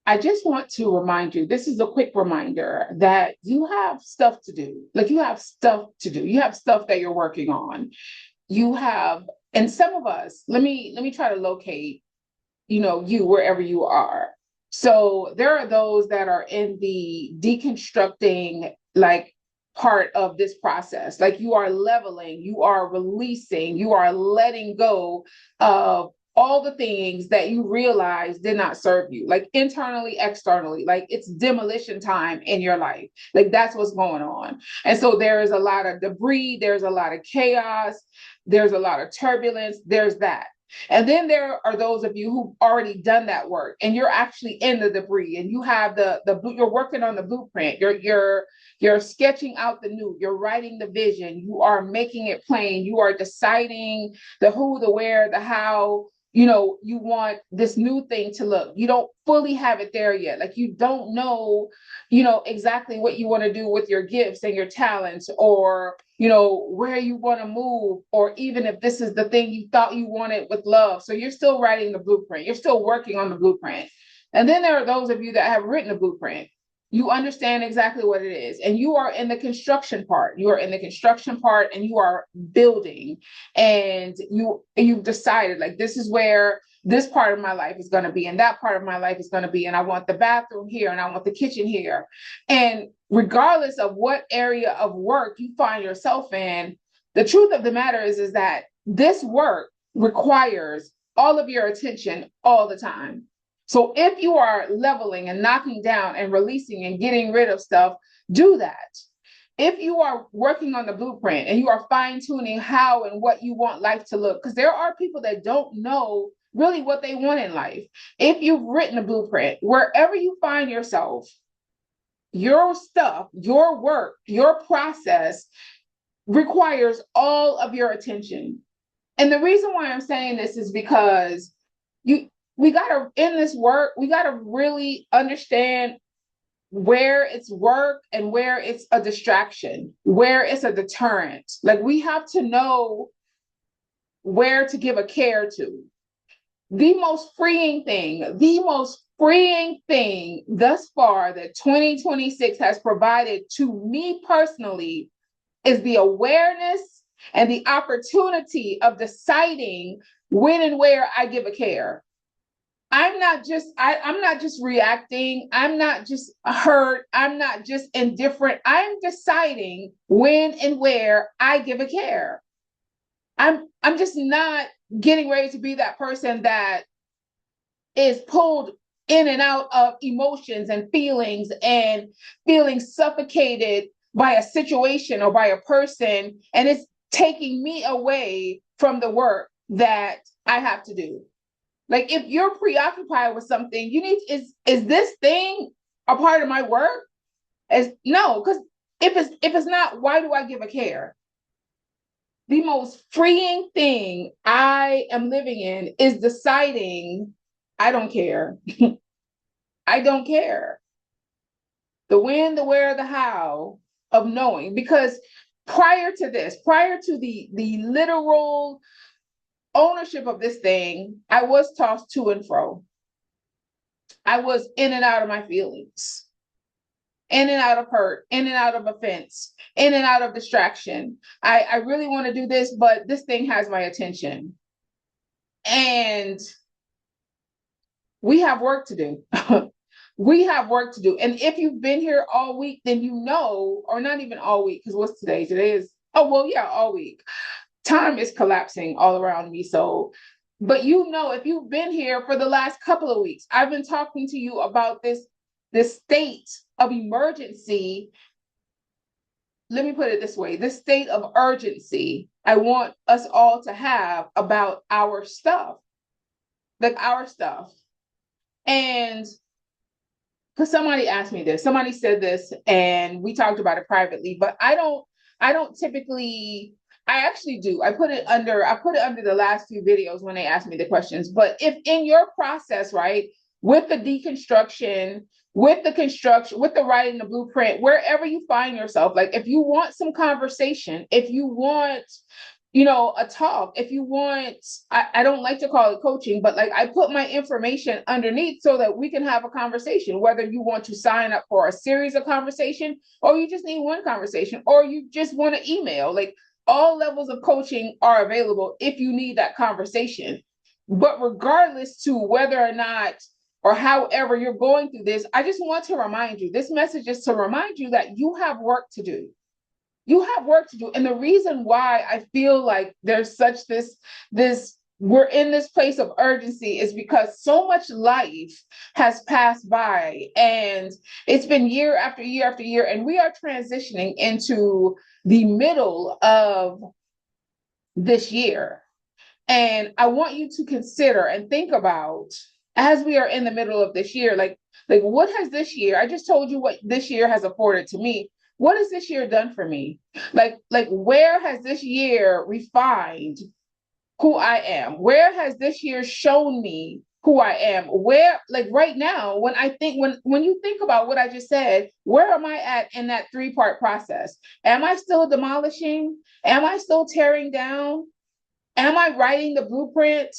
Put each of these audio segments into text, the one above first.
I just want to remind you, this is a quick reminder that you have stuff to do. Like you have stuff to do. You have stuff that you're working on. You have, and some of us, let me try to locate, you wherever you are. So there are those that are in the deconstructing like part of this process. Like you are leveling, you are releasing, you are letting go of all the things that you realize did not serve you, like internally, externally, like it's demolition time in your life. Like that's what's going on. And so there is a lot of debris, there's a lot of chaos, there's a lot of turbulence, there's that. And then there are those of you who've already done that work and you're actually in the debris and you have you're working on the blueprint. You're sketching out the new, you're writing the vision, you are making it plain, you are deciding the who, the where, the how, you want this new thing to look. You don't fully have it there yet. Like you don't know, exactly what you want to do with your gifts and your talents, or, where you want to move, or even if this is the thing you thought you wanted with love. So you're still writing the blueprint. You're still working on the blueprint. And then there are those of you that have written a blueprint. You understand exactly what it is. And you are in the construction part. You are in the construction part and you are building. And you've decided like this is where this part of my life is going to be, and that part of my life is going to be. And I want the bathroom here and I want the kitchen here. And regardless of what area of work you find yourself in, the truth of the matter is that this work requires all of your attention all the time. So if you are leveling and knocking down and releasing and getting rid of stuff, do that. If you are working on the blueprint and you are fine tuning how and what you want life to look, because there are people that don't know really what they want in life. If you've written a blueprint, wherever you find yourself, your stuff, your work, your process requires all of your attention. And the reason why I'm saying this is because we got to, in this work, we got to really understand where it's work and where it's a distraction, where it's a deterrent. Like we have to know where to give a care to. The most freeing thing thus far that 2026 has provided to me personally is the awareness and the opportunity of deciding when and where I give a care. I'm not just reacting. I'm not just hurt. I'm not just indifferent. I'm deciding when and where I give a care. I'm just not getting ready to be that person that is pulled in and out of emotions and feelings and feeling suffocated by a situation or by a person, and it's taking me away from the work that I have to do. Like if you're preoccupied with something, you need, is this thing a part of my work? No, because if it's not, why do I give a care? The most freeing thing I am living in is deciding I don't care. I don't care. The when, the where, the how of knowing. Because prior to the literal ownership of this thing, I was tossed to and fro. I was in and out of my feelings, in and out of hurt, in and out of offense, in and out of distraction. I really want to do this, but this thing has my attention. And we have work to do. We have work to do. And if you've been here all week, then you know, or not even all week, because what's today? Today is, all week. Time is collapsing all around me. So, but if you've been here for the last couple of weeks, I've been talking to you about this state of emergency. Let me put it this way, this state of urgency I want us all to have about our stuff, like our stuff. And because somebody asked me this, somebody said this, and we talked about it privately, but I don't typically, I actually do. I put it under the last few videos when they asked me the questions. But if in your process, right, with the deconstruction, with the construction, with the writing the blueprint, wherever you find yourself, like if you want some conversation, if you want a talk. If you want, I don't like to call it coaching, but like I put my information underneath so that we can have a conversation, whether you want to sign up for a series of conversation, or you just need one conversation, or you just want to email. Like all levels of coaching are available if you need that conversation. But regardless to whether or not or however you're going through this, I just want to remind you, this message is to remind you that you have work to do. You have work to do. And the reason why I feel like there's such this we're in this place of urgency is because so much life has passed by, and it's been year after year after year, and we are transitioning into the middle of this year. And I want you to consider and think about, as we are in the middle of this year, like what has this year, I just told you what this year has afforded to me. What has this year done for me? Like where has this year refined who I am? Where has this year shown me who I am? Where, like right now, when you think about what I just said, where am I at in that 3-part process? Am I still demolishing? Am I still tearing down? Am I writing the blueprint,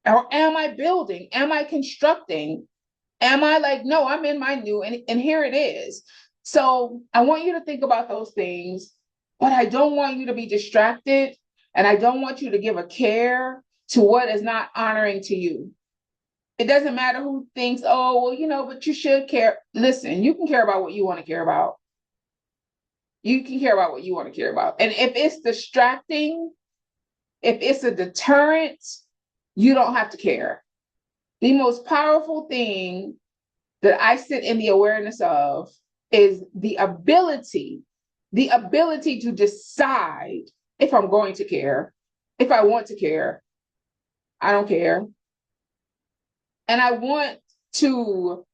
or am I building? Am I constructing? Am I like, no, I'm in my new, and here it is. So I want you to think about those things, but I don't want you to be distracted, and I don't want you to give a care to what is not honoring to you. It doesn't matter who thinks, oh, well, but you should care. Listen, you can care about what you want to care about. You can care about what you want to care about. And if it's distracting, if it's a deterrent, you don't have to care. The most powerful thing that I sit in the awareness of is the ability to decide if I'm going to care, if I want to care. I don't care. And I want to,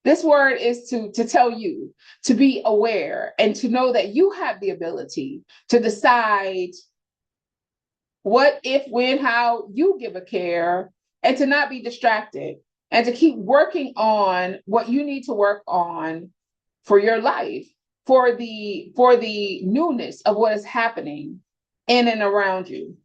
this word is to tell you to be aware and to know that you have the ability to decide what, if, when, how you give a care, and to not be distracted, and to keep working on what you need to work on for your life, for the newness of what is happening in and around you.